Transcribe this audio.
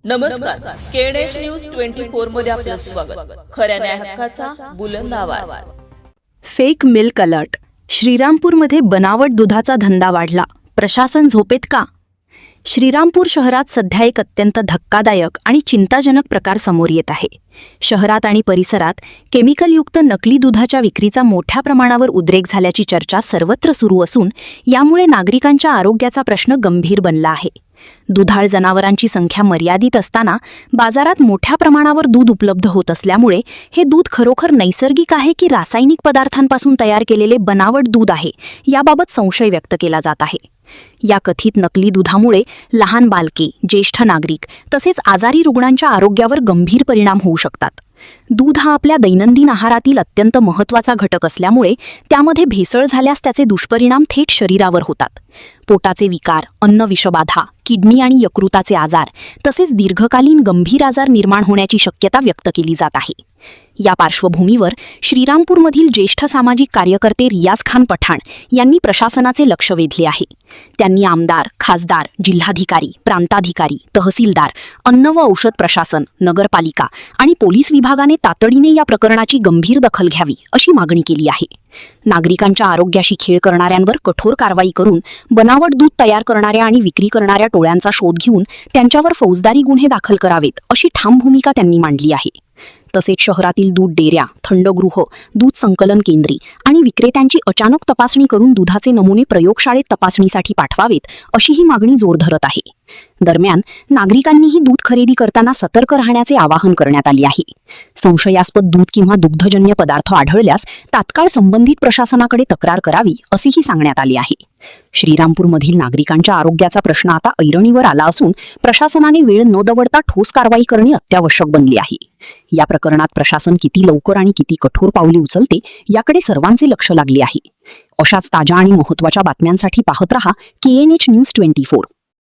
नमस्कार. KNH news 24 मध्ये आपलं स्वागत. खऱ्या न्याय हक्काचा बुलंद आवाज. Fake milk alert. श्रीरामपूरमध्ये बनावट दुधाचा धंदा वाढला. प्रशासन झोपेत का? श्रीरामपूर शहरात सध्या एक अत्यंत धक्कादायक आणि चिंताजनक प्रकार समोर येत आहे. शहरात आणि परिसरात केमिकलयुक्त नकली दुधाच्या विक्रीचा मोठ्या प्रमाणावर उद्रेक झाल्याची चर्चा सर्वत्र सुरू असून यामुळे नागरिकांच्या आरोग्याचा प्रश्न गंभीर बनला आहे. दुधाळ जनावरांची संख्या मर्यादित असताना बाजारात मोठ्या प्रमाणावर दूध उपलब्ध होत असल्यामुळे हे दूध खरोखर नैसर्गिक आहे की रासायनिक पदार्थांपासून तयार केलेले बनावट दूध आहे याबाबत संशय व्यक्त केला जात आहे. या कथित नकली दुधामुळे लहान बालके, ज्येष्ठ नागरिक तसेच आजारी रुग्णांच्या आरोग्यावर गंभीर परिणाम होऊ शकतात. दूध हा आपल्या दैनंदिन आहारातील अत्यंत महत्त्वाचा घटक असल्यामुळे त्यामध्ये भेसळ झाल्यास त्याचे दुष्परिणाम थेट शरीरावर होतात. पोटाचे विकार, अन्न विषबाधा, किडनी आणि यकृताचे आजार तसेच दीर्घकालीन गंभीर आजार निर्माण होण्याची शक्यता व्यक्त केली जात आहे. या पार्श्वभूमीवर श्रीरामपूरमधील ज्येष्ठ सामाजिक कार्यकर्ते रियाज खान पठाण यांनी प्रशासनाचे लक्ष वेधले आहे. त्यांनी आमदार, खासदार, जिल्हाधिकारी, प्रांताधिकारी, तहसीलदार, अन्न व औषध प्रशासन, नगरपालिका आणि पोलीस विभागाने तातडीने या प्रकरणाची गंभीर दखल घ्यावी अशी मागणी केली आहे. नागरिकांच्या आरोग्याशी खेळ करणाऱ्यांवर कठोर कारवाई करून बनावट दूध तयार करणाऱ्या आणि विक्री करणाऱ्या टोळ्यांचा शोध घेऊन त्यांच्यावर फौजदारी गुन्हे दाखल करावेत अशी ठाम भूमिका त्यांनी मांडली आहे. तसेच शहरातील दूध डेऱ्या, थंडगृह, दूध संकलन केंद्रे आणि विक्रेत्यांची अचानक तपासणी करून दुधाचे नमुने प्रयोगशाळेत तपासणीसाठी पाठवावेत अशीही मागणी जोर धरत आहे. दरम्यान नागरिकांनीही दूध खरेदी करताना सतर्क राहण्याचे आवाहन करण्यात आले आहे. संशयास्पद दूध किंवा दुग्धजन्य पदार्थ आढळल्यास तात्काळ संबंधित प्रशासनाकडे तक्रार करावी असेही सांगण्यात आले आहे. श्रीरामपूरमधील नागरिकांच्या आरोग्याचा प्रश्न आता ऐरणीवर आला असून प्रशासनाने वेळ न दवडता ठोस कारवाई करणे अत्यावश्यक बनले आहे. या प्रकरणात प्रशासन किती लवकर आणि किती कठोर पावले उचलते याकडे सर्वांचे लक्ष लागले आहे. अशाच ताज्या आणि महत्त्वाच्या बातम्यांसाठी पाहत रहा केएनएच न्यूज 24.